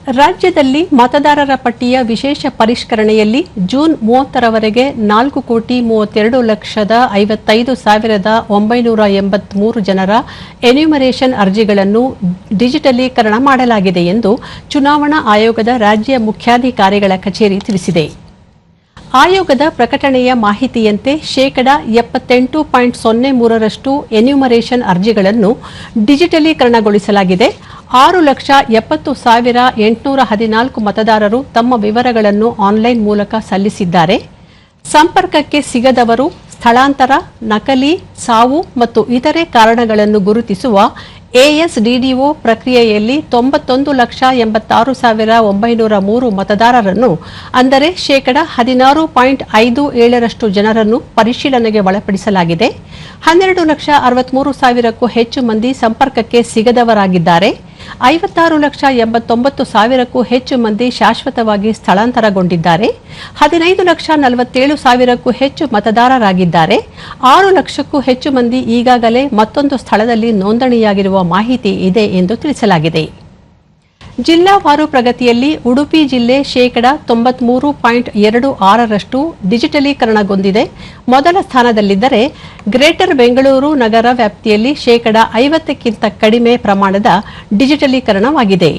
ರಾಜ್ಯದಲ್ಲಿ ಮತದಾರರ ಪಟ್ಟಿಯ ವಿಶೇಷ ಪರಿಷ್ಕರಣೆಯಲ್ಲಿ ಜೂನ್ 30ರವರೆಗೆ 4,52,55,983 ಜನರ ಎನ್ಯುಮರೇಷನ್ ಅರ್ಜಿಗಳನ್ನು ಡಿಜಿಟಲೀಕರಣ ಮಾಡಲಾಗಿದೆ ಎಂದು ಚುನಾವಣಾ ಆಯೋಗದ ರಾಜ್ಯ ಮುಖ್ಯಾಧಿಕಾರಿಗಳ ಕಚೇರಿ ತಿಳಿಸಿದೆ. ಆಯೋಗದ ಪ್ರಕಟಣೆಯ ಮಾಹಿತಿಯಂತೆ 78.03% ಎನ್ಯುಮರೇಷನ್ ಅರ್ಜಿಗಳನ್ನು ಡಿಜಿಟಲೀಕರಣಗೊಳಿಸಲಾಗಿದೆ. 6,70,814 ಮತದಾರರು ತಮ್ಮ ವಿವರಗಳನ್ನು ಆನ್ಲೈನ್ ಮೂಲಕ ಸಲ್ಲಿಸಿದ್ದಾರೆ. ಸಂಪರ್ಕಕ್ಕೆ ಸಿಗದವರು, ಸ್ಥಳಾಂತರ, ನಕಲಿ, ಸಾವು ಮತ್ತು ಇತರೆ ಕಾರಣಗಳನ್ನು ಗುರುತಿಸುವ ಎಎಸ್ಡಿಡಿಒ ಪ್ರಕ್ರಿಯೆಯಲ್ಲಿ 91,86,903 ಮತದಾರರನ್ನು ಅಂದರೆ 16.57% ಜನರನ್ನು ಪರಿಶೀಲನೆಗೆ ಒಳಪಡಿಸಲಾಗಿದೆ. 12,63,000ಕ್ಕೂ ಹೆಚ್ಚು ಮಂದಿ ಸಂಪರ್ಕಕ್ಕೆ ಸಿಗದವರಾಗಿದ್ದಾರೆ. 56,89,000ಕ್ಕೂ ಹೆಚ್ಚು ಮಂದಿ ಶಾಶ್ವತವಾಗಿ ಸ್ಥಳಾಂತರಗೊಂಡಿದ್ದಾರೆ. 15,47,000ಕ್ಕೂ ಹೆಚ್ಚು ಮತದಾರರಾಗಿದ್ದಾರೆ. 6 ಲಕ್ಷಕ್ಕೂ ಹೆಚ್ಚು ಮಂದಿ ಈಗಾಗಲೇ ಮತ್ತೊಂದು ಸ್ಥಳದಲ್ಲಿ ನೋಂದಣಿಯಾಗಿರುವ ಮಾಹಿತಿ ಇದೆ ಎಂದು ತಿಳಿಸಲಾಗಿದೆ. ಜಿಲ್ಲಾವಾರು ಪ್ರಗತಿಯಲ್ಲಿ ಉಡುಪಿ ಜಿಲ್ಲೆ 93.26% ಡಿಜಿಟಲೀಕರಣಗೊಂಡಿದೆ. ಮೊದಲ ಸ್ಥಾನದಲ್ಲಿದ್ದರೆ ಗ್ರೇಟರ್ ಬೆಂಗಳೂರು ನಗರ ವ್ಯಾಪ್ತಿಯಲ್ಲಿ 50ಕ್ಕಿಂತ ಕಡಿಮೆ ಪ್ರಮಾಣದ ಡಿಜಿಟಲೀಕರಣವಾಗಿದೆ.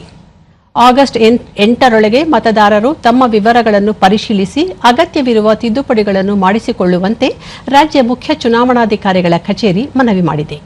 ಆಗಸ್ಟ್ 8ರೊಳಗೆ ಮತದಾರರು ತಮ್ಮ ವಿವರಗಳನ್ನು ಪರಿಶೀಲಿಸಿ ಅಗತ್ಯವಿರುವ ತಿದ್ದುಪಡಿಗಳನ್ನು ಮಾಡಿಸಿಕೊಳ್ಳುವಂತೆ ರಾಜ್ಯ ಮುಖ್ಯ ಚುನಾವಣಾಧಿಕಾರಿಗಳ ಕಚೇರಿ ಮನವಿ ಮಾಡಿದೆ.